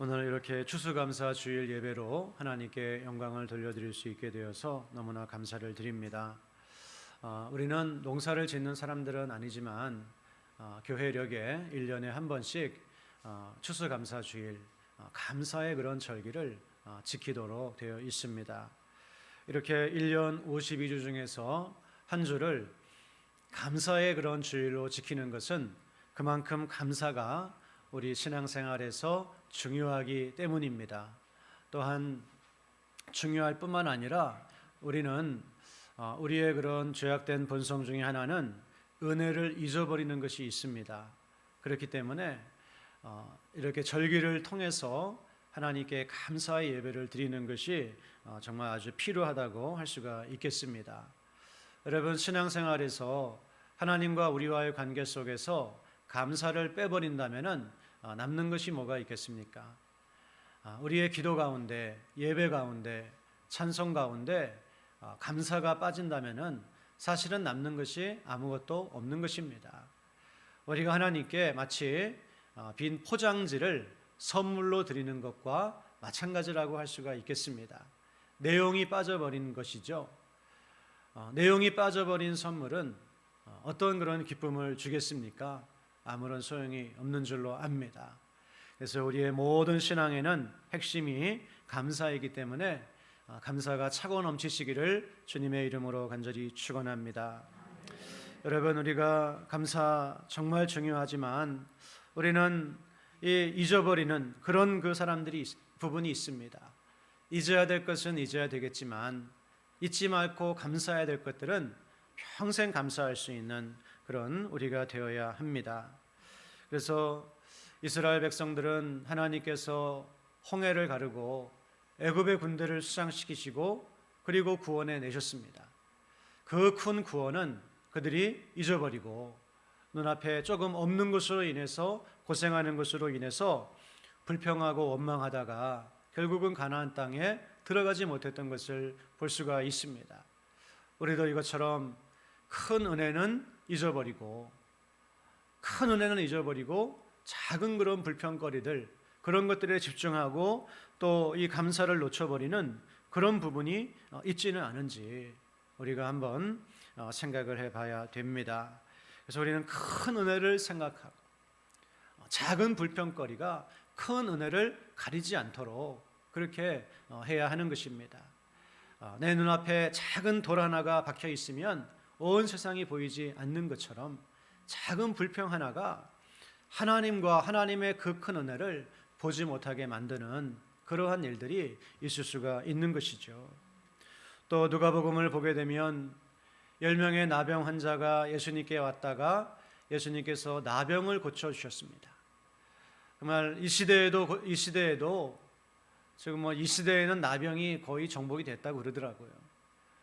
오늘 이렇게 추수감사 주일 예배로 하나님께 영광을 돌려드릴 수 있게 되어서 너무나 감사를 드립니다. 우리는 농사를 짓는 사람들은 아니지만 교회력에 1년에 한 번씩 추수감사 주일, 감사의 그런 절기를 지키도록 되어 있습니다. 이렇게 1년 52주 중에서 한 주를 감사의 그런 주일로 지키는 것은 그만큼 감사가 우리 신앙생활에서 중요하기 때문입니다. 또한 중요할 뿐만 아니라 우리는 우리의 그런 죄악된 본성 중에 하나는 은혜를 잊어버리는 것이 있습니다. 그렇기 때문에 이렇게 절기를 통해서 하나님께 감사의 예배를 드리는 것이 정말 아주 필요하다고 할 수가 있겠습니다. 여러분, 신앙생활에서 하나님과 우리와의 관계 속에서 감사를 빼버린다면은 남는 것이 뭐가 있겠습니까? 우리의 기도 가운데, 예배 가운데, 찬송 가운데 감사가 빠진다면은 사실은 남는 것이 아무것도 없는 것입니다. 우리가 하나님께 마치 빈 포장지를 선물로 드리는 것과 마찬가지라고 할 수가 있겠습니다. 내용이 빠져버린 것이죠. 내용이 빠져버린 선물은 어떤 그런 기쁨을 주겠습니까? 아무런 소용이 없는 줄로 압니다. 그래서 우리의 모든 신앙에는 핵심이 감사이기 때문에 감사가 차고 넘치시기를 주님의 이름으로 간절히 축원합니다. 여러분, 우리가 감사 정말 중요하지만 우리는 잊어버리는 그런 부분이 있습니다. 잊어야 될 것은 잊어야 되겠지만 잊지 말고 감사해야 될 것들은 평생 감사할 수 있는 그런 우리가 되어야 합니다. 그래서 이스라엘 백성들은 하나님께서 홍해를 가르고 애굽의 군대를 수상시키시고 그리고 구원해 내셨습니다. 그 큰 구원은 그들이 잊어버리고 눈앞에 조금 없는 것으로 인해서 고생하는 것으로 인해서 불평하고 원망하다가 결국은 가나안 땅에 들어가지 못했던 것을 볼 수가 있습니다. 우리도 이것처럼 큰 은혜는 잊어버리고 작은 그런 불평거리들, 그런 것들에 집중하고 또 이 감사를 놓쳐버리는 그런 부분이 있지는 않은지 우리가 한번 생각을 해봐야 됩니다. 그래서 우리는 큰 은혜를 생각하고 작은 불평거리가 큰 은혜를 가리지 않도록 그렇게 해야 하는 것입니다. 내 눈앞에 작은 돌 하나가 박혀 있으면 온 세상이 보이지 않는 것처럼 작은 불평 하나가 하나님과 하나님의 그 큰 은혜를 보지 못하게 만드는 그러한 일들이 있을 수가 있는 것이죠. 또 누가복음을 보게 되면 10명의 나병 환자가 예수님께 왔다가 예수님께서 나병을 고쳐주셨습니다. 정말 이 시대에도 지금 이 시대에는 나병이 거의 정복이 됐다고 그러더라고요.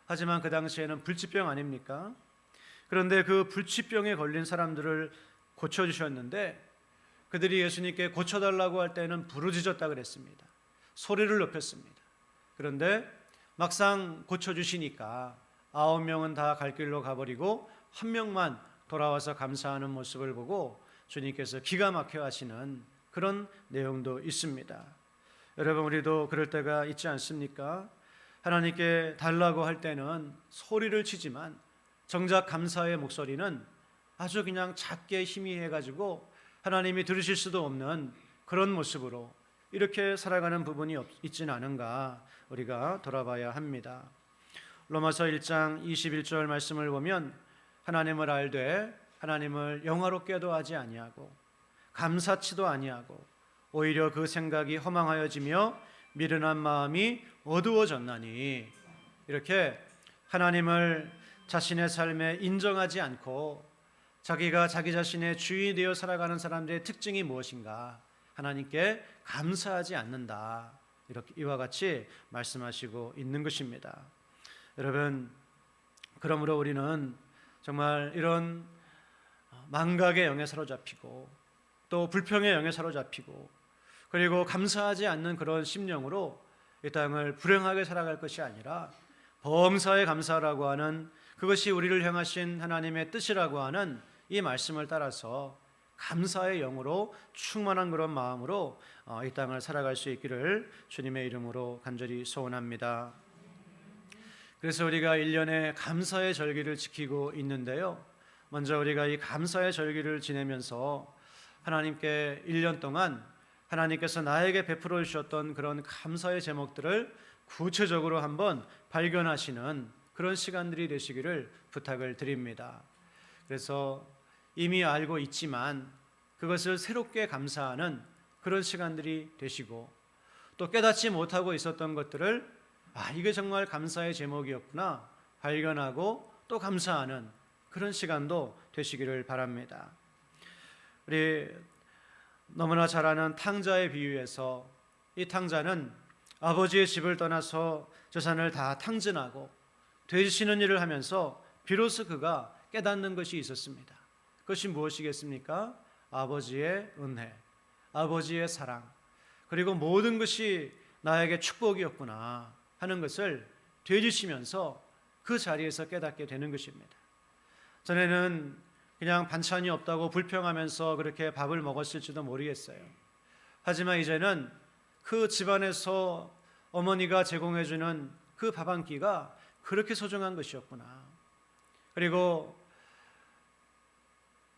하지만 그 당시에는 불치병 아닙니까? 그런데 그 불치병에 걸린 사람들을 고쳐주셨는데 그들이 예수님께 고쳐달라고 할 때는 부르짖었다 그랬습니다. 소리를 높였습니다. 그런데 막상 고쳐주시니까 9명은 다 갈 길로 가버리고 한 명만 돌아와서 감사하는 모습을 보고 주님께서 기가 막혀 하시는 그런 내용도 있습니다. 여러분, 우리도 그럴 때가 있지 않습니까? 하나님께 달라고 할 때는 소리를 치지만 정작 감사의 목소리는 아주 그냥 작게 희미해가지고 하나님이 들으실 수도 없는 그런 모습으로 이렇게 살아가는 부분이 있지는 않은가 우리가 돌아봐야 합니다. 로마서 1장 21절 말씀을 보면 하나님을 알되 하나님을 영화롭게도 하지 아니하고 감사치도 아니하고 오히려 그 생각이 허망하여지며 미련한 마음이 어두워졌나니, 이렇게 하나님을 자신의 삶에 인정하지 않고 자기가 자기 자신의 주인이 되어 살아가는 사람들의 특징이 무엇인가? 하나님께 감사하지 않는다. 이렇게 이와 같이 말씀하시고 있는 것입니다. 여러분, 그러므로 우리는 정말 이런 망각의 영에 사로잡히고 또 불평의 영에 사로잡히고 그리고 감사하지 않는 그런 심령으로 이 땅을 불행하게 살아갈 것이 아니라 범사에 감사라고 하는, 그것이 우리를 향하신 하나님의 뜻이라고 하는 이 말씀을 따라서 감사의 영으로 충만한 그런 마음으로 이 땅을 살아갈 수 있기를 주님의 이름으로 간절히 소원합니다. 그래서 우리가 1년에 감사의 절기를 지키고 있는데요, 먼저 우리가 이 감사의 절기를 지내면서 하나님께 1년 동안 하나님께서 나에게 베풀어 주셨던 그런 감사의 제목들을 구체적으로 한번 발견하시는 그런 시간들이 되시기를 부탁을 드립니다. 그래서 이미 알고 있지만 그것을 새롭게 감사하는 그런 시간들이 되시고, 또 깨닫지 못하고 있었던 것들을 이게 정말 감사의 제목이었구나 발견하고 또 감사하는 그런 시간도 되시기를 바랍니다. 우리 너무나 잘 아는 탕자의 비유에서 이 탕자는 아버지의 집을 떠나서 재산을 다 탕진하고 되시는 일을 하면서 비로소 그가 깨닫는 것이 있었습니다. 그것이 무엇이겠습니까? 아버지의 은혜, 아버지의 사랑, 그리고 모든 것이 나에게 축복이었구나 하는 것을 되짚으면서 그 자리에서 깨닫게 되는 것입니다. 전에는 그냥 반찬이 없다고 불평하면서 그렇게 밥을 먹었을지도 모르겠어요. 하지만 이제는 그 집안에서 어머니가 제공해주는 그 밥 한 끼가 그렇게 소중한 것이었구나. 그리고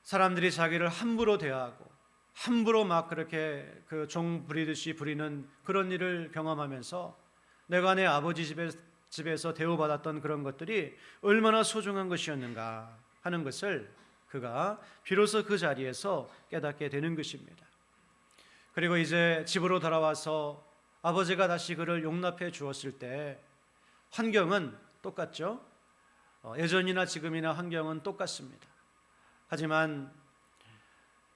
사람들이 자기를 함부로 대하고 함부로 막 그렇게 그 종 부리듯이 부리는 그런 일을 경험하면서 내가 내 아버지 집에서 대우받았던 그런 것들이 얼마나 소중한 것이었는가 하는 것을 그가 비로소 그 자리에서 깨닫게 되는 것입니다. 그리고 이제 집으로 돌아와서 아버지가 다시 그를 용납해 주었을 때 환경은 똑같죠. 예전이나 지금이나 환경은 똑같습니다. 하지만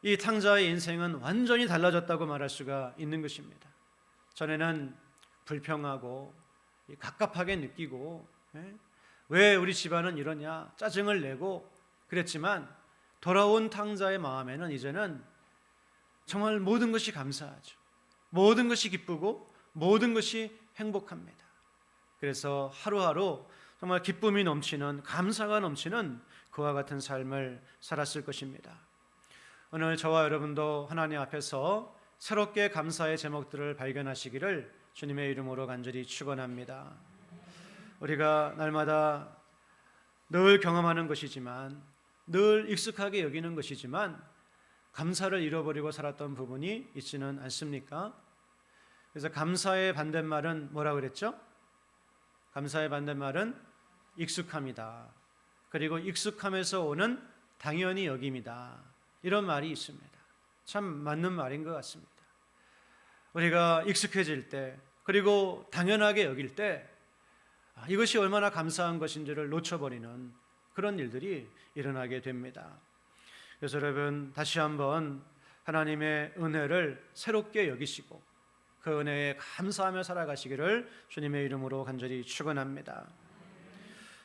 이 탕자의 인생은 완전히 달라졌다고 말할 수가 있는 것입니다. 전에는 불평하고 갑갑하게 느끼고 왜 우리 집안은 이러냐 짜증을 내고 그랬지만 돌아온 탕자의 마음에는 이제는 정말 모든 것이 감사하죠. 모든 것이 기쁘고 모든 것이 행복합니다. 그래서 하루하루 정말 기쁨이 넘치는, 감사가 넘치는 그와 같은 삶을 살았을 것입니다. 오늘 저와 여러분도 하나님 앞에서 새롭게 감사의 제목들을 발견하시기를 주님의 이름으로 간절히 축원합니다. 우리가 날마다 늘 경험하는 것이지만, 늘 익숙하게 여기는 것이지만 감사를 잃어버리고 살았던 부분이 있지는 않습니까? 그래서 감사의 반대말은 뭐라고 그랬죠? 감사의 반대말은 익숙함이다. 그리고 익숙함에서 오는 당연히 여김이다. 이런 말이 있습니다. 참 맞는 말인 것 같습니다. 우리가 익숙해질 때, 그리고 당연하게 여길 때 이것이 얼마나 감사한 것인지를 놓쳐버리는 그런 일들이 일어나게 됩니다. 그래서 여러분, 다시 한번 하나님의 은혜를 새롭게 여기시고 그 은혜에 감사하며 살아가시기를 주님의 이름으로 간절히 축원합니다.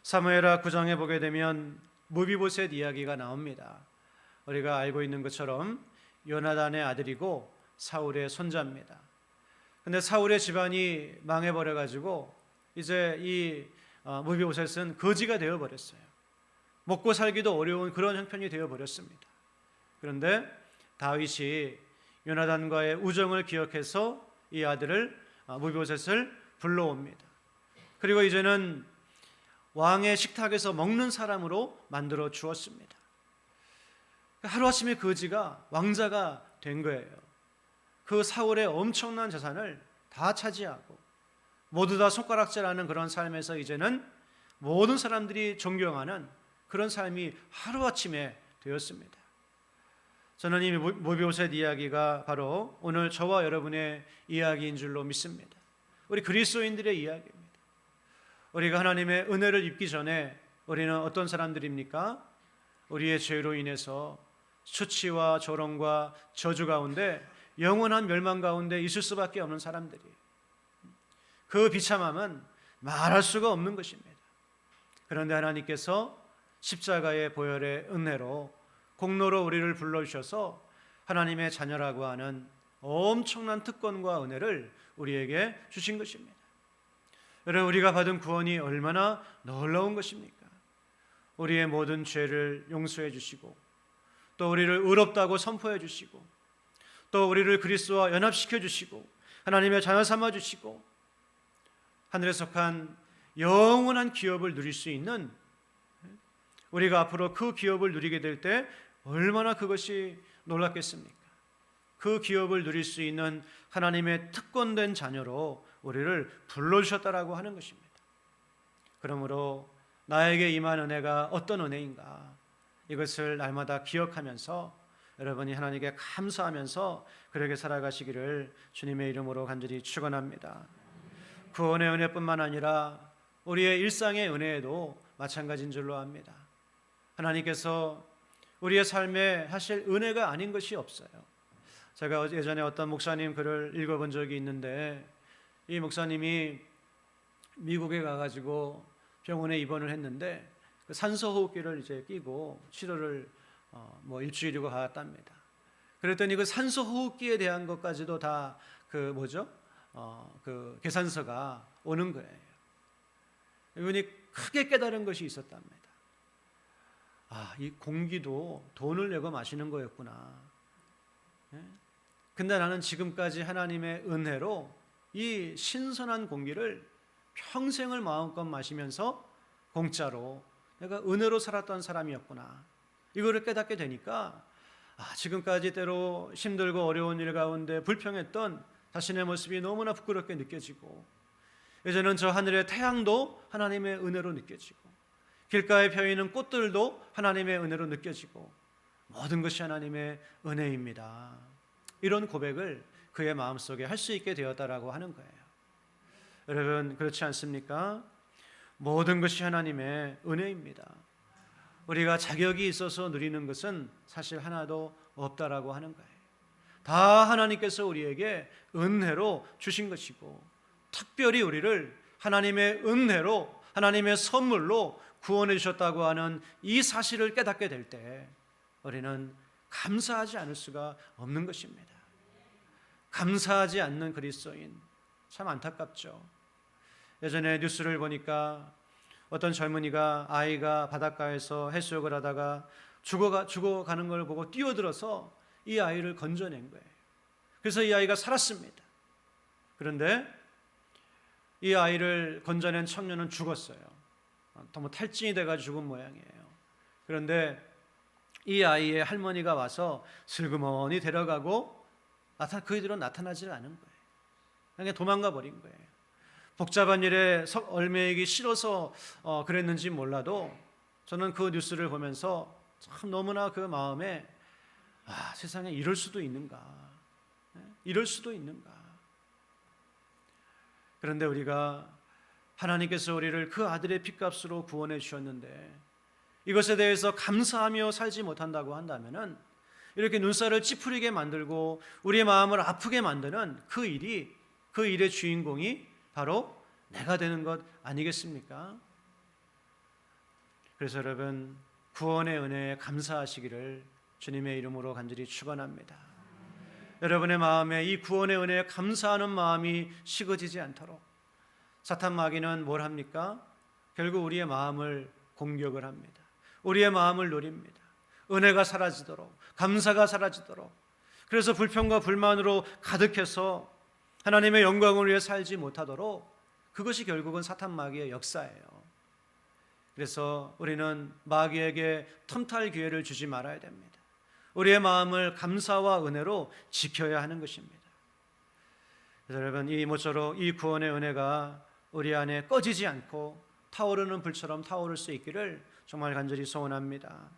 사무엘하 9장에 보게 되면 무비보셋 이야기가 나옵니다. 우리가 알고 있는 것처럼 요나단의 아들이고 사울의 손자입니다. 근데 사울의 집안이 망해버려가지고 이제 이 무비보셋은 거지가 되어버렸어요. 먹고 살기도 어려운 그런 형편이 되어버렸습니다. 그런데 다윗이 요나단과의 우정을 기억해서 이 아들을 무비보셋을 불러옵니다. 그리고 이제는 왕의 식탁에서 먹는 사람으로 만들어 주었습니다. 하루아침에 거지가 왕자가 된 거예요. 그 사울의 엄청난 재산을 다 차지하고 모두 다 손가락질하는 그런 삶에서 이제는 모든 사람들이 존경하는 그런 삶이 하루아침에 되었습니다. 저는 이 무비보셋 이야기가 바로 오늘 저와 여러분의 이야기인 줄로 믿습니다. 우리 그리스도인들의 이야기입니다. 우리가 하나님의 은혜를 입기 전에 우리는 어떤 사람들입니까? 우리의 죄로 인해서 수치와 조롱과 저주 가운데 영원한 멸망 가운데 있을 수밖에 없는 사람들이, 그 비참함은 말할 수가 없는 것입니다. 그런데 하나님께서 십자가의 보혈의 은혜로 공로로 우리를 불러주셔서 하나님의 자녀라고 하는 엄청난 특권과 은혜를 우리에게 주신 것입니다. 여러분, 우리가 받은 구원이 얼마나 놀라운 것입니까? 우리의 모든 죄를 용서해 주시고 또 우리를 의롭다고 선포해 주시고 또 우리를 그리스도와 연합시켜 주시고 하나님의 자녀 삼아 주시고 하늘에 속한 영원한 기업을 누릴 수 있는, 우리가 앞으로 그 기업을 누리게 될 때 얼마나 그것이 놀랍겠습니까? 그 기업을 누릴 수 있는 하나님의 특권된 자녀로 우리를 불러주셨다라고 하는 것입니다. 그러므로 나에게 임한 은혜가 어떤 은혜인가, 이것을 날마다 기억하면서 여러분이 하나님께 감사하면서 그렇게 살아가시기를 주님의 이름으로 간절히 축원합니다. 구원의 은혜뿐만 아니라 우리의 일상의 은혜에도 마찬가지인 줄로 압니다. 하나님께서 우리의 삶에 사실 은혜가 아닌 것이 없어요. 제가 예전에 어떤 목사님 글을 읽어본 적이 있는데, 이 목사님이 미국에 가가지고 병원에 입원을 했는데 그 산소호흡기를 이제 끼고 치료를 일주일이고 갔답니다. 그랬더니 그 산소호흡기에 대한 것까지도 다 그 계산서가 오는 거예요. 이분이 크게 깨달은 것이 있었답니다. 이 공기도 돈을 내고 마시는 거였구나. 근데 나는 지금까지 하나님의 은혜로 이 신선한 공기를 평생을 마음껏 마시면서 공짜로 내가 은혜로 살았던 사람이었구나. 이거를 깨닫게 되니까 지금까지 때로 힘들고 어려운 일 가운데 불평했던 자신의 모습이 너무나 부끄럽게 느껴지고, 이제는 저 하늘의 태양도 하나님의 은혜로 느껴지고 길가에 펴있는 꽃들도 하나님의 은혜로 느껴지고 모든 것이 하나님의 은혜입니다. 이런 고백을 그의 마음속에 할 수 있게 되었다라고 하는 거예요. 여러분, 그렇지 않습니까? 모든 것이 하나님의 은혜입니다. 우리가 자격이 있어서 누리는 것은 사실 하나도 없다라고 하는 거예요. 다 하나님께서 우리에게 은혜로 주신 것이고, 특별히 우리를 하나님의 은혜로, 하나님의 선물로 구원해 주셨다고 하는 이 사실을 깨닫게 될 때 우리는 감사하지 않을 수가 없는 것입니다. 감사하지 않는 그리스도인, 참 안타깝죠. 예전에 뉴스를 보니까 어떤 젊은이가 아이가 바닷가에서 해수욕을 하다가 죽어가는 걸 보고 뛰어들어서 이 아이를 건져낸 거예요. 그래서 이 아이가 살았습니다. 그런데 이 아이를 건져낸 청년은 죽었어요. 너무 탈진이 돼가지고 죽은 모양이에요. 그런데 이 아이의 할머니가 와서 슬그머니 데려가고 그 뒤로 나타나지 않은 거예요. 그냥 도망가 버린 거예요. 복잡한 일에 얽매이기 싫어서 그랬는지 몰라도 저는 그 뉴스를 보면서 참 너무나 그 마음에 세상에 이럴 수도 있는가, 이럴 수도 있는가. 그런데 우리가 하나님께서 우리를 그 아들의 핏값으로 구원해 주셨는데 이것에 대해서 감사하며 살지 못한다고 한다면은 이렇게 눈살을 찌푸리게 만들고 우리의 마음을 아프게 만드는 그 일의 주인공이 바로 내가 되는 것 아니겠습니까? 그래서 여러분, 구원의 은혜에 감사하시기를 주님의 이름으로 간절히 축원합니다. 여러분의 마음에 이 구원의 은혜에 감사하는 마음이 식어지지 않도록 사탄 마귀는 뭘 합니까? 결국 우리의 마음을 공격을 합니다. 우리의 마음을 노립니다. 은혜가 사라지도록, 감사가 사라지도록. 그래서 불평과 불만으로 가득해서 하나님의 영광을 위해 살지 못하도록, 그것이 결국은 사탄 마귀의 역사예요. 그래서 우리는 마귀에게 틈탈 기회를 주지 말아야 됩니다. 우리의 마음을 감사와 은혜로 지켜야 하는 것입니다. 그래서 여러분, 이 모쪼록 이 구원의 은혜가 우리 안에 꺼지지 않고 타오르는 불처럼 타오를 수 있기를 정말 간절히 소원합니다.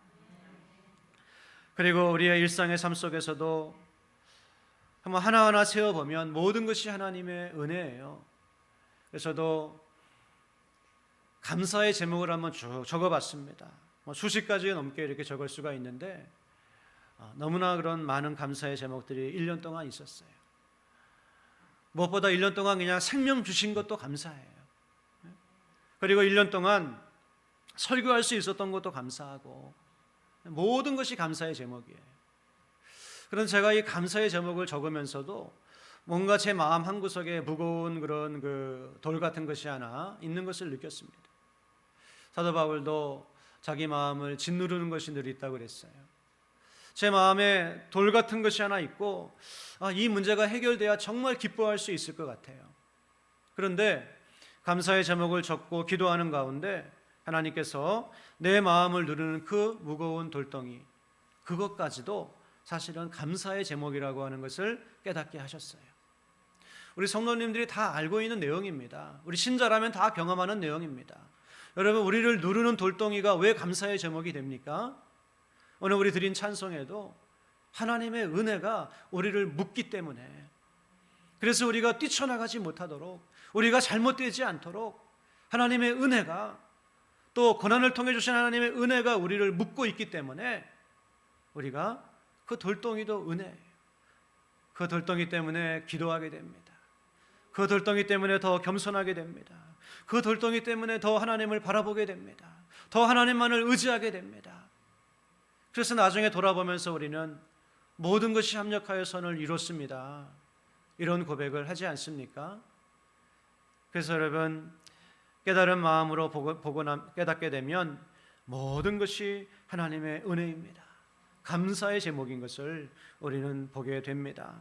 그리고 우리의 일상의 삶 속에서도 한번 하나하나 세어보면 모든 것이 하나님의 은혜예요. 그래서 저도 감사의 제목을 한번 쭉 적어봤습니다. 수십 가지 넘게 이렇게 적을 수가 있는데 너무나 그런 많은 감사의 제목들이 1년 동안 있었어요. 무엇보다 1년 동안 그냥 생명 주신 것도 감사해요. 그리고 1년 동안 설교할 수 있었던 것도 감사하고, 모든 것이 감사의 제목이에요. 그런데 제가 이 감사의 제목을 적으면서도 뭔가 제 마음 한구석에 무거운 그런 돌 같은 것이 하나 있는 것을 느꼈습니다. 사도 바울도 자기 마음을 짓누르는 것이 늘 있다고 그랬어요. 제 마음에 돌 같은 것이 하나 있고 이 문제가 해결돼야 정말 기뻐할 수 있을 것 같아요. 그런데 감사의 제목을 적고 기도하는 가운데 하나님께서 내 마음을 누르는 그 무거운 돌덩이, 그것까지도 사실은 감사의 제목이라고 하는 것을 깨닫게 하셨어요. 우리 성도님들이 다 알고 있는 내용입니다. 우리 신자라면 다 경험하는 내용입니다. 여러분, 우리를 누르는 돌덩이가 왜 감사의 제목이 됩니까? 오늘 우리 드린 찬송에도 하나님의 은혜가 우리를 묶기 때문에, 그래서 우리가 뛰쳐나가지 못하도록, 우리가 잘못되지 않도록 하나님의 은혜가, 또 고난을 통해 주신 하나님의 은혜가 우리를 묶고 있기 때문에 우리가 그 돌덩이도 은혜예요. 그 돌덩이 때문에 기도하게 됩니다. 그 돌덩이 때문에 더 겸손하게 됩니다. 그 돌덩이 때문에 더 하나님을 바라보게 됩니다. 더 하나님만을 의지하게 됩니다. 그래서 나중에 돌아보면서 우리는 모든 것이 합력하여 선을 이뤘습니다, 이런 고백을 하지 않습니까? 그래서 여러분, 깨달은 마음으로 깨닫게 되면 모든 것이 하나님의 은혜입니다. 감사의 제목인 것을 우리는 보게 됩니다.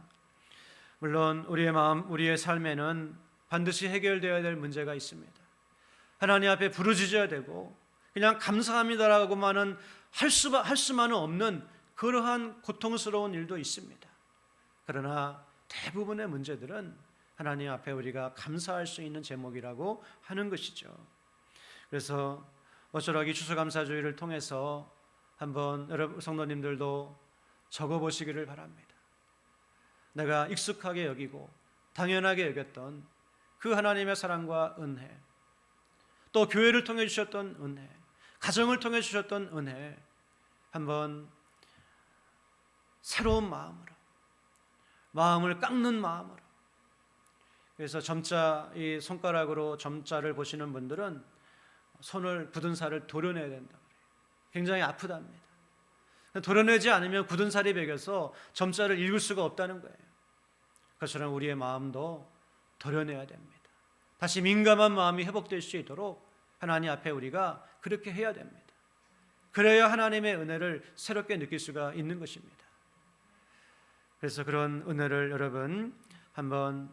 물론 우리의 마음, 우리의 삶에는 반드시 해결되어야 될 문제가 있습니다. 하나님 앞에 부르짖어야 되고 그냥 감사합니다라고만은 할 수만은 없는 그러한 고통스러운 일도 있습니다. 그러나 대부분의 문제들은 하나님 앞에 우리가 감사할 수 있는 제목이라고 하는 것이죠. 그래서 어쩌라기 추수감사주의를 통해서 한번 여러분 성도님들도 적어보시기를 바랍니다. 내가 익숙하게 여기고 당연하게 여겼던 그 하나님의 사랑과 은혜, 또 교회를 통해 주셨던 은혜, 가정을 통해 주셨던 은혜, 한번 새로운 마음으로, 마음을 깎는 마음으로. 그래서 점자, 이 손가락으로 점자를 보시는 분들은 손을 굳은 살을 도려내야 된다 그래요. 굉장히 아프답니다. 도려내지 않으면 굳은 살이 배겨서 점자를 읽을 수가 없다는 거예요. 그것처럼 우리의 마음도 도려내야 됩니다. 다시 민감한 마음이 회복될 수 있도록 하나님 앞에 우리가 그렇게 해야 됩니다. 그래야 하나님의 은혜를 새롭게 느낄 수가 있는 것입니다. 그래서 그런 은혜를 여러분 한번,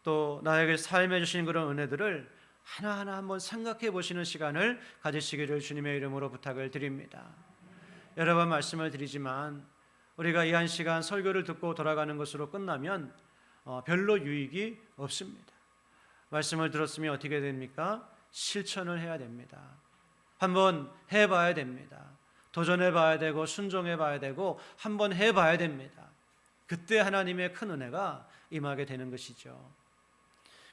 또 나에게 삶에 주신 그런 은혜들을 하나하나 한번 생각해 보시는 시간을 가지시기를 주님의 이름으로 부탁을 드립니다. 여러 번 말씀을 드리지만 우리가 이 한 시간 설교를 듣고 돌아가는 것으로 끝나면 별로 유익이 없습니다. 말씀을 들었으면 어떻게 됩니까? 실천을 해야 됩니다. 한번 해봐야 됩니다. 도전해봐야 되고 순종해봐야 되고 한번 해봐야 됩니다. 그때 하나님의 큰 은혜가 임하게 되는 것이죠.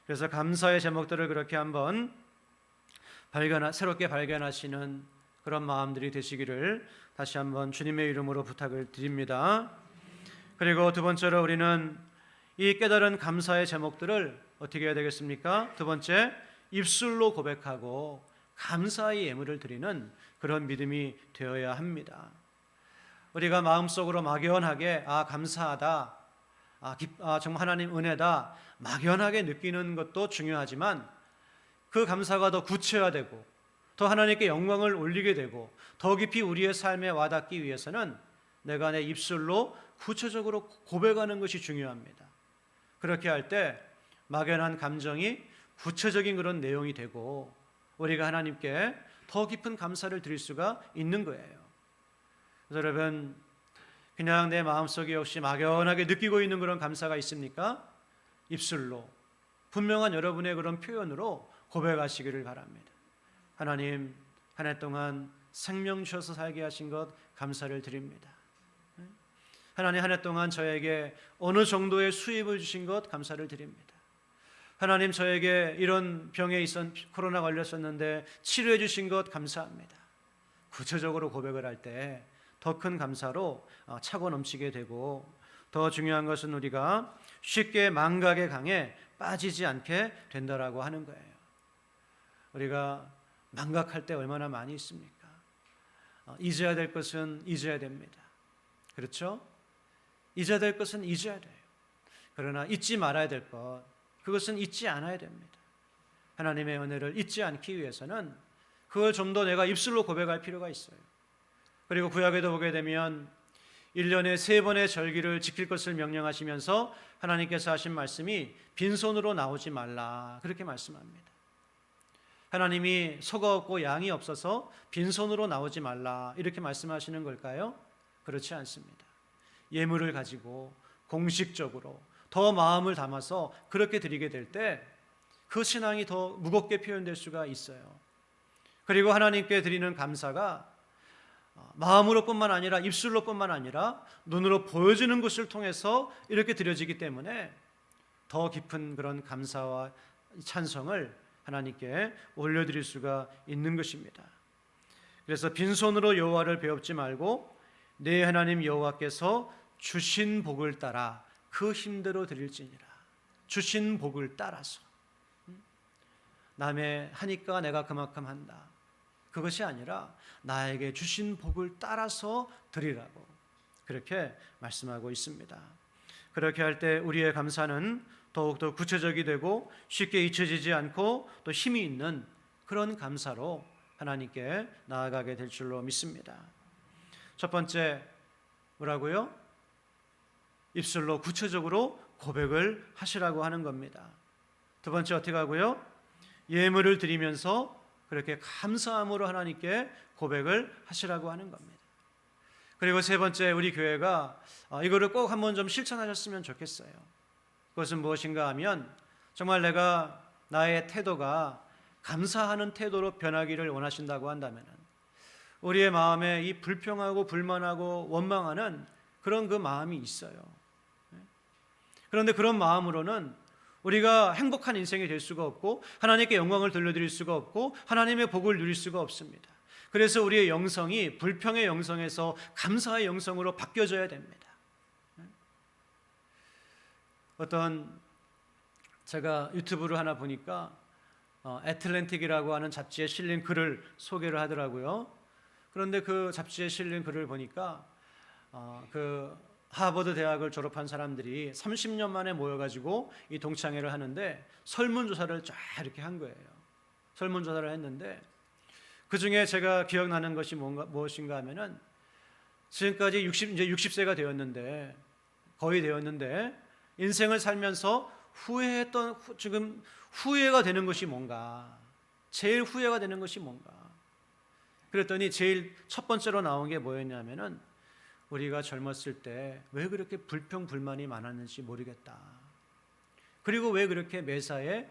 그래서 감사의 제목들을 그렇게 한번 새롭게 발견하시는 그런 마음들이 되시기를 다시 한번 주님의 이름으로 부탁을 드립니다. 그리고 두 번째로 우리는 이 깨달은 감사의 제목들을 어떻게 해야 되겠습니까? 두 번째, 입술로 고백하고 감사의 예물을 드리는 그런 믿음이 되어야 합니다. 우리가 마음속으로 막연하게 감사하다, 정말 하나님 은혜다 막연하게 느끼는 것도 중요하지만 그 감사가 더 구체화되고 더 하나님께 영광을 올리게 되고 더 깊이 우리의 삶에 와닿기 위해서는 내가 내 입술로 구체적으로 고백하는 것이 중요합니다. 그렇게 할 때 막연한 감정이 구체적인 그런 내용이 되고 우리가 하나님께 더 깊은 감사를 드릴 수가 있는 거예요. 그래서 여러분, 그냥 내 마음속에 혹시 막연하게 느끼고 있는 그런 감사가 있습니까? 입술로 분명한 여러분의 그런 표현으로 고백하시기를 바랍니다. 하나님, 한 해 동안 생명 주셔서 살게 하신 것 감사를 드립니다. 하나님, 한 해 동안 저에게 어느 정도의 수입을 주신 것 감사를 드립니다. 하나님, 저에게 이런 병에 코로나 걸렸었는데 치료해 주신 것 감사합니다. 구체적으로 고백을 할 때 더 큰 감사로 차고 넘치게 되고, 더 중요한 것은 우리가 쉽게 망각의 강에 빠지지 않게 된다라고 하는 거예요. 우리가 망각할 때 얼마나 많이 있습니까? 잊어야 될 것은 잊어야 됩니다. 그렇죠? 잊어야 될 것은 잊어야 돼요. 그러나 잊지 말아야 될 것, 그것은 잊지 않아야 됩니다. 하나님의 은혜를 잊지 않기 위해서는 그걸 좀 더 내가 입술로 고백할 필요가 있어요. 그리고 구약에도 보게 되면 1년에 3번의 절기를 지킬 것을 명령하시면서 하나님께서 하신 말씀이 빈손으로 나오지 말라, 그렇게 말씀합니다. 하나님이 소가 없고 양이 없어서 빈손으로 나오지 말라 이렇게 말씀하시는 걸까요? 그렇지 않습니다. 예물을 가지고 공식적으로 더 마음을 담아서 그렇게 드리게 될 때 그 신앙이 더 무겁게 표현될 수가 있어요. 그리고 하나님께 드리는 감사가 마음으로뿐만 아니라 입술로뿐만 아니라 눈으로 보여지는 것을 통해서 이렇게 드려지기 때문에 더 깊은 그런 감사와 찬송을 하나님께 올려드릴 수가 있는 것입니다. 그래서 빈손으로 여호와를 배웁지 말고 내 하나님 여호와께서 주신 복을 따라 그 힘대로 드릴지니라. 주신 복을 따라서, 남의 하니까 내가 그만큼 한다, 그것이 아니라 나에게 주신 복을 따라서 드리라고 그렇게 말씀하고 있습니다. 그렇게 할 때 우리의 감사는 더욱더 구체적이 되고 쉽게 잊혀지지 않고 또 힘이 있는 그런 감사로 하나님께 나아가게 될 줄로 믿습니다. 첫 번째 뭐라고요? 입술로 구체적으로 고백을 하시라고 하는 겁니다. 두 번째 어떻게 하고요? 예물을 드리면서 그렇게 감사함으로 하나님께 고백을 하시라고 하는 겁니다. 그리고 세 번째, 우리 교회가 이거를 꼭 한번 좀 실천하셨으면 좋겠어요. 그것은 무엇인가 하면 정말 내가 나의 태도가 감사하는 태도로 변하기를 원하신다고 한다면 우리의 마음에 이 불평하고 불만하고 원망하는 그런 그 마음이 있어요. 그런데 그런 마음으로는 우리가 행복한 인생이 될 수가 없고 하나님께 영광을 돌려드릴 수가 없고 하나님의 복을 누릴 수가 없습니다. 그래서 우리의 영성이 불평의 영성에서 감사의 영성으로 바뀌어져야 됩니다. 제가 유튜브를 하나 보니까 애틀랜틱이라고 하는 잡지에 실린 글을 소개를 하더라고요. 그런데 그 잡지에 실린 글을 보니까 그 하버드 대학을 졸업한 사람들이 30년 만에 모여가지고 이 동창회를 하는데 설문조사를 쫙 이렇게 한 거예요. 설문조사를 했는데 그 중에 제가 기억나는 것이 무엇인가 하면은 지금까지 이제 60세가 되었는데 거의 되었는데 인생을 살면서 지금 후회가 되는 것이 뭔가, 제일 후회가 되는 것이 뭔가. 그랬더니 제일 첫 번째로 나온 게 뭐였냐면은 우리가 젊었을 때 왜 그렇게 불평불만이 많았는지 모르겠다. 그리고 왜 그렇게 매사에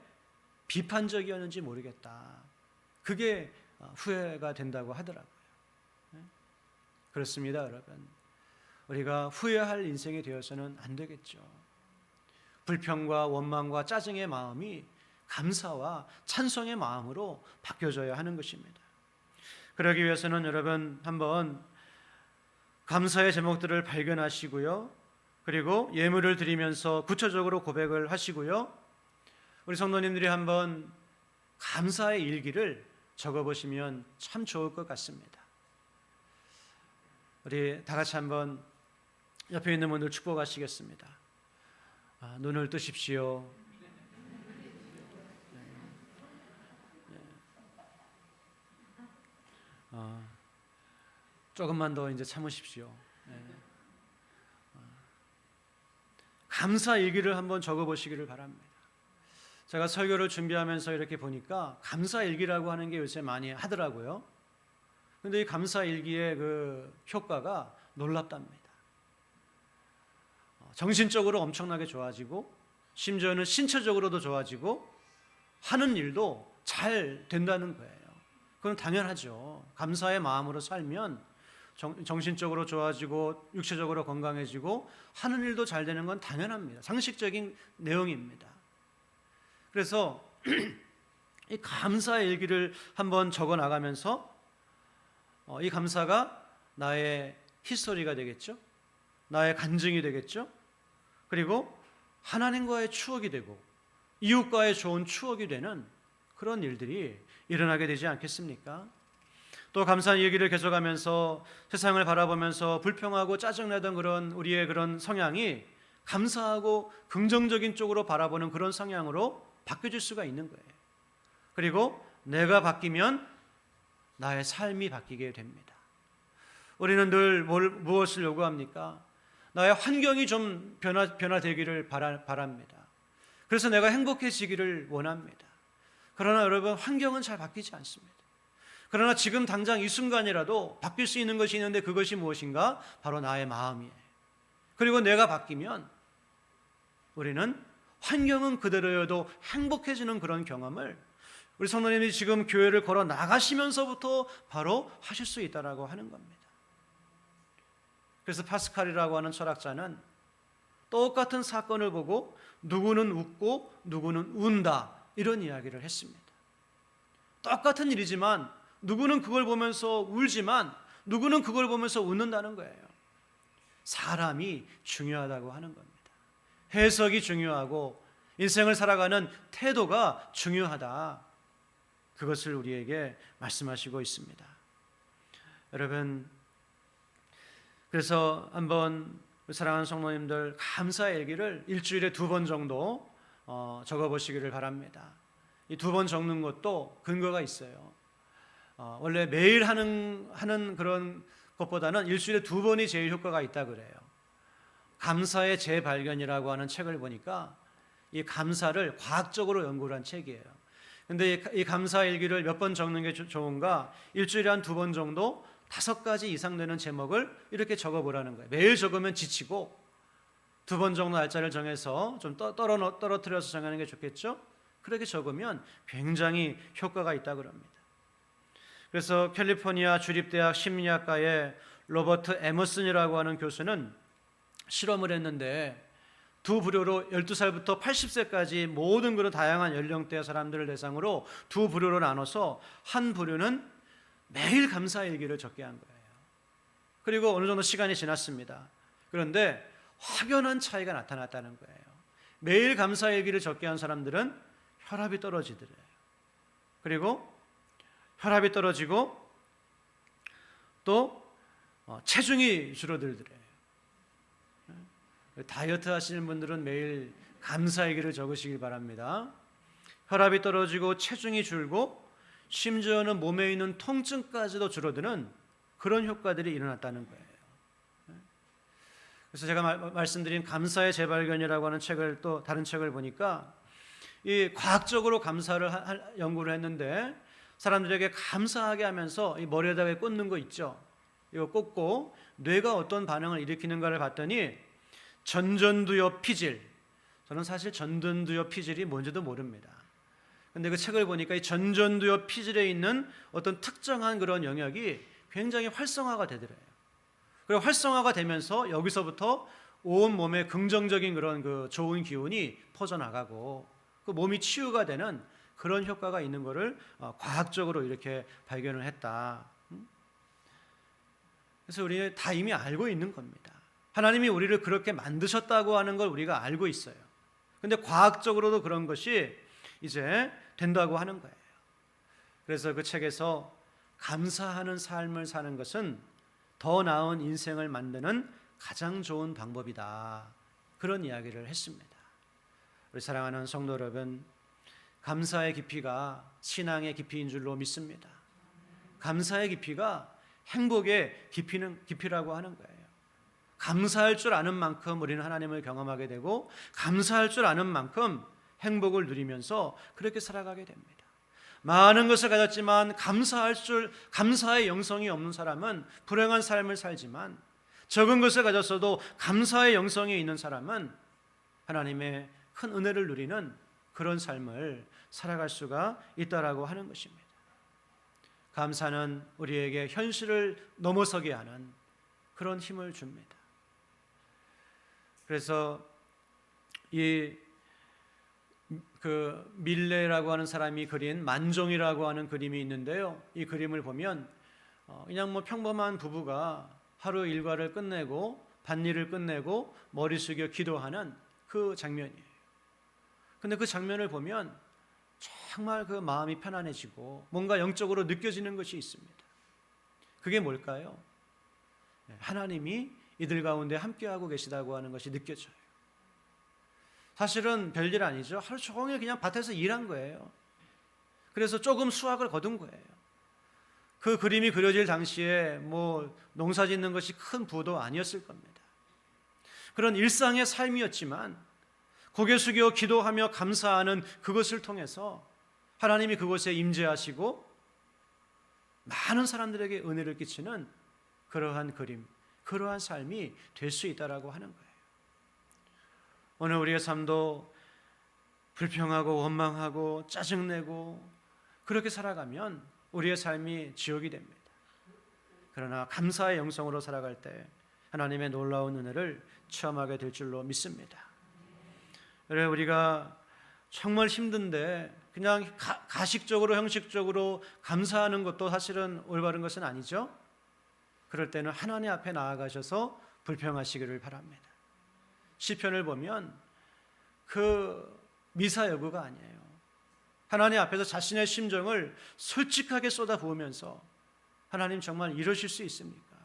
비판적이었는지 모르겠다. 그게 후회가 된다고 하더라고요. 그렇습니다, 여러분. 우리가 후회할 인생이 되어서는 안 되겠죠. 불평과 원망과 짜증의 마음이 감사와 찬송의 마음으로 바뀌어져야 하는 것입니다. 그러기 위해서는 여러분 한번 감사의 제목들을 발견하시고요. 그리고 예물을 드리면서 구체적으로 고백을 하시고요. 우리 성도님들이 한번 감사의 일기를 적어보시면 참 좋을 것 같습니다. 우리 다 같이 한번 옆에 있는 분들 축복하시겠습니다. 눈을 뜨십시오. 조금만 더 이제 참으십시오. 감사 일기를 한번 적어보시기를 바랍니다. 제가 설교를 준비하면서 이렇게 보니까 감사 일기라고 하는 게 요새 많이 하더라고요. 그런데 이 감사 일기의 그 효과가 놀랍답니다. 정신적으로 엄청나게 좋아지고 심지어는 신체적으로도 좋아지고 하는 일도 잘 된다는 거예요. 그건 당연하죠. 감사의 마음으로 살면 정신적으로 좋아지고 육체적으로 건강해지고 하는 일도 잘 되는 건 당연합니다. 상식적인 내용입니다. 그래서 이 감사의 일기를 한번 적어 나가면서 이 감사가 나의 히스토리가 되겠죠. 나의 간증이 되겠죠. 그리고 하나님과의 추억이 되고 이웃과의 좋은 추억이 되는 그런 일들이 일어나게 되지 않겠습니까? 또 감사한 얘기를 계속하면서 세상을 바라보면서 불평하고 짜증내던 그런 우리의 그런 성향이 감사하고 긍정적인 쪽으로 바라보는 그런 성향으로 바뀌어질 수가 있는 거예요. 그리고 내가 바뀌면 나의 삶이 바뀌게 됩니다. 우리는 늘 무엇을 요구합니까? 나의 환경이 좀 변화되기를 바랍니다. 그래서 내가 행복해지기를 원합니다. 그러나 여러분, 환경은 잘 바뀌지 않습니다. 그러나 지금 당장 이 순간이라도 바뀔 수 있는 것이 있는데, 그것이 무엇인가? 바로 나의 마음이에요. 그리고 내가 바뀌면 우리는 환경은 그대로여도 행복해지는 그런 경험을 우리 성도님이 지금 교회를 걸어 나가시면서부터 바로 하실 수 있다라고 하는 겁니다. 그래서 파스칼이라고 하는 철학자는 똑같은 사건을 보고 누구는 웃고 누구는 운다, 이런 이야기를 했습니다. 똑같은 일이지만 누구는 그걸 보면서 울지만 누구는 그걸 보면서 웃는다는 거예요. 사람이 중요하다고 하는 겁니다. 해석이 중요하고 인생을 살아가는 태도가 중요하다, 그것을 우리에게 말씀하시고 있습니다. 여러분, 그래서 한번 사랑하는 성도님들, 감사의 일기를 일주일에 2번 정도 적어보시기를 바랍니다. 이 2번 적는 것도 근거가 있어요. 원래 매일 하는 그런 것보다는 일주일에 2번이 제일 효과가 있다 그래요. 감사의 재발견이라고 하는 책을 보니까 이 감사를 과학적으로 연구를 한 책이에요. 근데 이 감사 일기를 몇 번 적는 게 좋은가? 일주일에 한 2번 정도 5가지 이상 되는 제목을 이렇게 적어보라는 거예요. 매일 적으면 지치고 2번 정도 날짜를 정해서 좀 떨어뜨려서 정하는 게 좋겠죠? 그렇게 적으면 굉장히 효과가 있다고 합니다. 그래서 캘리포니아 주립대학 심리학과의 로버트 에머슨이라고 하는 교수는 실험을 했는데, 두 부류로 12살부터 80세까지 모든 그런 다양한 연령대의 사람들을 대상으로 두 부류로 나눠서 한 부류는 매일 감사일기를 적게 한 거예요. 그리고 어느 정도 시간이 지났습니다. 그런데 확연한 차이가 나타났다는 거예요. 매일 감사일기를 적게 한 사람들은 혈압이 떨어지더래요. 그리고 혈압이 떨어지고 또 체중이 줄어들더래요. 다이어트 하시는 분들은 매일 감사일기를 적으시길 바랍니다. 혈압이 떨어지고 체중이 줄고 심지어는 몸에 있는 통증까지도 줄어드는 그런 효과들이 일어났다는 거예요. 그래서 제가 말씀드린 감사의 재발견이라고 하는 책을, 또 다른 책을 보니까 이 과학적으로 감사를 연구를 했는데, 사람들에게 감사하게 하면서 이 머리에다가 꽂는 거 있죠. 이거 꽂고 뇌가 어떤 반응을 일으키는가를 봤더니 전전두엽 피질, 저는 사실 전전두엽 피질이 뭔지도 모릅니다. 근데 그 책을 보니까 이 전전두엽 피질에 있는 어떤 특정한 그런 영역이 굉장히 활성화가 되더래요. 그리고 활성화가 되면서 여기서부터 온 몸에 긍정적인 그런 그 좋은 기운이 퍼져나가고 그 몸이 치유가 되는 그런 효과가 있는 것을 과학적으로 이렇게 발견을 했다. 그래서 우리는 다 이미 알고 있는 겁니다. 하나님이 우리를 그렇게 만드셨다고 하는 걸 우리가 알고 있어요. 근데 과학적으로도 그런 것이 이제 된다고 하는 거예요. 그래서 그 책에서 감사하는 삶을 사는 것은 더 나은 인생을 만드는 가장 좋은 방법이다, 그런 이야기를 했습니다. 우리 사랑하는 성도 여러분, 감사의 깊이가 신앙의 깊이인 줄로 믿습니다. 감사의 깊이가 행복의 깊이라고 하는 거예요. 감사할 줄 아는 만큼 우리는 하나님을 경험하게 되고, 감사할 줄 아는 만큼 행복을 누리면서 그렇게 살아가게 됩니다. 많은 것을 가졌지만 감사의 영성이 없는 사람은 불행한 삶을 살지만, 적은 것을 가졌어도 감사의 영성이 있는 사람은 하나님의 큰 은혜를 누리는 그런 삶을 살아갈 수가 있다라고 하는 것입니다. 감사는 우리에게 현실을 넘어서게 하는 그런 힘을 줍니다. 그래서 그 밀레라고 하는 사람이 그린 만종이라고 하는 그림이 있는데요. 이 그림을 보면 그냥 평범한 부부가 하루 일과를 끝내고 밭일을 끝내고 머리 숙여 기도하는 그 장면이에요. 근데 그 장면을 보면 정말 그 마음이 편안해지고 뭔가 영적으로 느껴지는 것이 있습니다. 그게 뭘까요? 하나님이 이들 가운데 함께하고 계시다고 하는 것이 느껴져요. 사실은 별일 아니죠. 하루 종일 그냥 밭에서 일한 거예요. 그래서 조금 수확을 거둔 거예요. 그 그림이 그려질 당시에 뭐 농사 짓는 것이 큰 부도 아니었을 겁니다. 그런 일상의 삶이었지만 고개 숙여 기도하며 감사하는 그것을 통해서 하나님이 그곳에 임재하시고 많은 사람들에게 은혜를 끼치는 그러한 그림, 그러한 삶이 될 수 있다라고 하는 거예요. 오늘 우리의 삶도 불평하고 원망하고 짜증내고 그렇게 살아가면 우리의 삶이 지옥이 됩니다. 그러나 감사의 영성으로 살아갈 때 하나님의 놀라운 은혜를 체험하게 될 줄로 믿습니다. 그래 우리가 정말 힘든데 그냥 가식적으로 형식적으로 감사하는 것도 사실은 올바른 것은 아니죠. 그럴 때는 하나님 앞에 나아가셔서 불평하시기를 바랍니다. 시편을 보면 그 미사 여구가 아니에요. 하나님 앞에서 자신의 심정을 솔직하게 쏟아부으면서 하나님 정말 이러실 수 있습니까?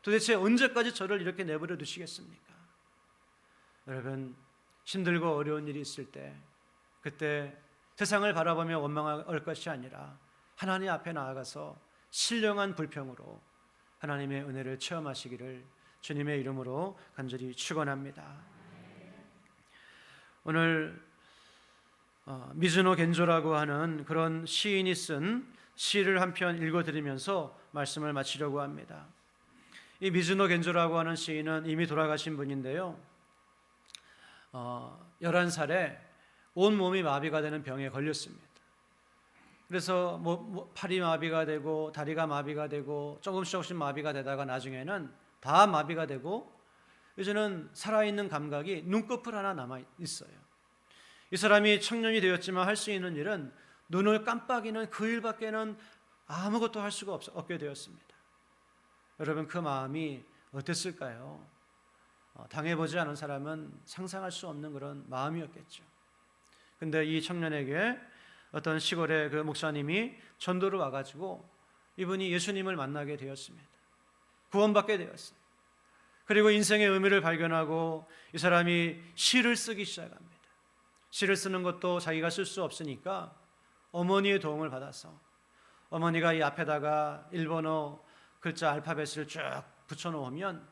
도대체 언제까지 저를 이렇게 내버려 두시겠습니까? 여러분 힘들고 어려운 일이 있을 때 그때 세상을 바라보며 원망할 것이 아니라 하나님 앞에 나아가서 신령한 불평으로 하나님의 은혜를 체험하시기를 주님의 이름으로 간절히 축원합니다. 오늘 미즈노 겐조라고 하는 그런 시인이 쓴 시를 한 편 읽어드리면서 말씀을 마치려고 합니다. 이 미즈노 겐조라고 하는 시인은 이미 돌아가신 분인데요, 11살에 온몸이 마비가 되는 병에 걸렸습니다. 그래서 팔이 마비가 되고 다리가 마비가 되고 조금씩 마비가 되다가 나중에는 다 마비가 되고 이제는 살아있는 감각이 눈꺼풀 하나 남아 있어요. 이 사람이 청년이 되었지만 할 수 있는 일은 눈을 깜빡이는 그 일밖에는 아무것도 할 수가 없게 되었습니다. 여러분 그 마음이 어땠을까요? 당해보지 않은 사람은 상상할 수 없는 그런 마음이었겠죠. 근데 이 청년에게 어떤 시골의 그 목사님이 전도를 와가지고 이분이 예수님을 만나게 되었습니다. 구원받게 되었어요. 그리고 인생의 의미를 발견하고 이 사람이 시를 쓰기 시작합니다. 시를 쓰는 것도 자기가 쓸 수 없으니까 어머니의 도움을 받아서 어머니가 이 앞에다가 일본어 글자 알파벳을 쭉 붙여놓으면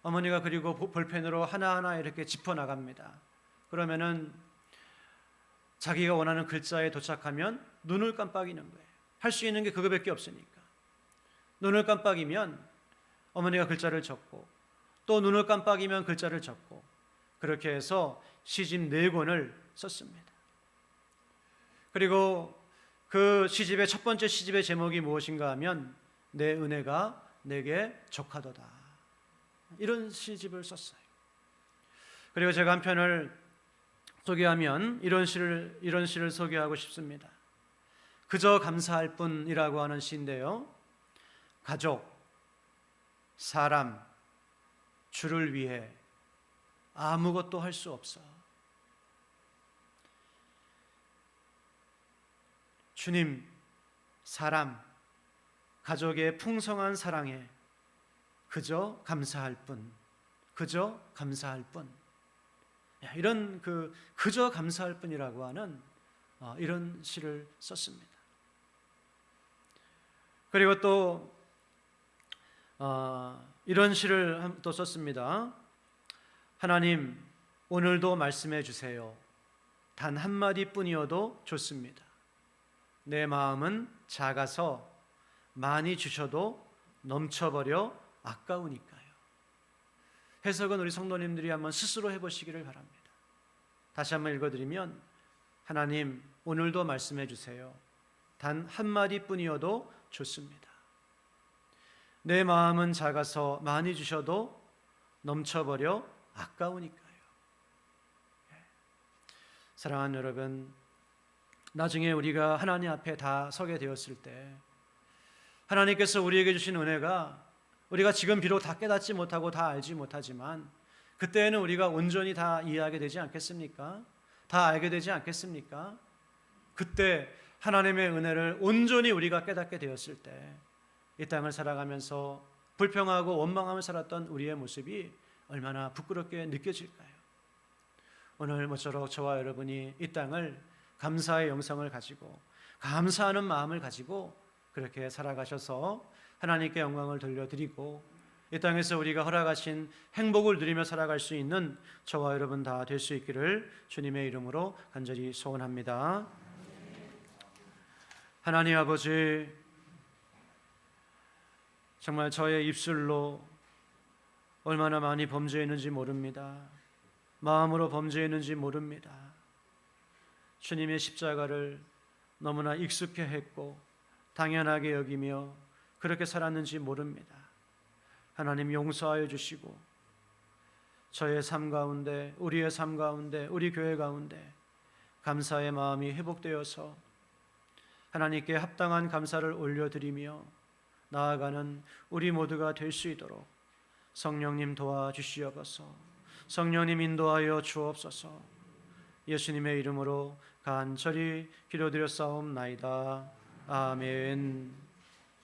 어머니가 그리고 볼펜으로 하나하나 이렇게 짚어나갑니다. 그러면은 자기가 원하는 글자에 도착하면 눈을 깜빡이는 거예요. 할 수 있는 게 그거밖에 없으니까. 눈을 깜빡이면 어머니가 글자를 적고 또 눈을 깜빡이면 글자를 적고 그렇게 해서 시집 4권을 썼습니다. 그리고 그 시집의 첫 번째 시집의 제목이 무엇인가 하면 내 은혜가 내게 족하도다, 이런 시집을 썼어요. 그리고 제가 한 편을 소개하면 이런 시를 소개하고 싶습니다. 그저 감사할 뿐이라고 하는 시인데요, 가족, 사람, 주를 위해 아무것도 할 수 없어. 주님, 사람, 가족의 풍성한 사랑에 그저 감사할 뿐, 그저 감사할 뿐. 이런 그저 감사할 뿐이라고 하는 이런 시를 썼습니다. 그리고 또 이런 시를 또 썼습니다. 하나님, 오늘도 말씀해 주세요. 단 한마디뿐이어도 좋습니다. 내 마음은 작아서 많이 주셔도 넘쳐버려 아까우니까요. 해석은 우리 성도님들이 한번 스스로 해보시기를 바랍니다. 다시 한번 읽어드리면, 하나님, 오늘도 말씀해 주세요. 단 한마디뿐이어도 좋습니다. 내 마음은 작아서 많이 주셔도 넘쳐버려 아까우니까요. 사랑하는 여러분, 나중에 우리가 하나님 앞에 다 서게 되었을 때 하나님께서 우리에게 주신 은혜가 우리가 지금 비록 다 깨닫지 못하고 다 알지 못하지만 그때는 우리가 온전히 다 이해하게 되지 않겠습니까? 다 알게 되지 않겠습니까? 그때 하나님의 은혜를 온전히 우리가 깨닫게 되었을 때 이 땅을 살아가면서 불평하고 원망하며 살았던 우리의 모습이 얼마나 부끄럽게 느껴질까요? 오늘 모쪼록 저와 여러분이 이 땅을 감사의 영성을 가지고 감사하는 마음을 가지고 그렇게 살아가셔서 하나님께 영광을 돌려드리고 이 땅에서 우리가 허락하신 행복을 누리며 살아갈 수 있는 저와 여러분 다 될 수 있기를 주님의 이름으로 간절히 소원합니다. 하나님 아버지, 정말 저의 입술로 얼마나 많이 범죄했는지 모릅니다. 마음으로 범죄했는지 모릅니다. 주님의 십자가를 너무나 익숙해 했고 당연하게 여기며 그렇게 살았는지 모릅니다. 하나님 용서하여 주시고 저의 삶 가운데, 우리의 삶 가운데, 우리 교회 가운데 감사의 마음이 회복되어서 하나님께 합당한 감사를 올려드리며 나아가는 우리 모두가 될 수 있도록 성령님 도와주시옵소서. 성령님 인도하여 주옵소서. 예수님의 이름으로 간절히 기도드렸사옵나이다. 아멘.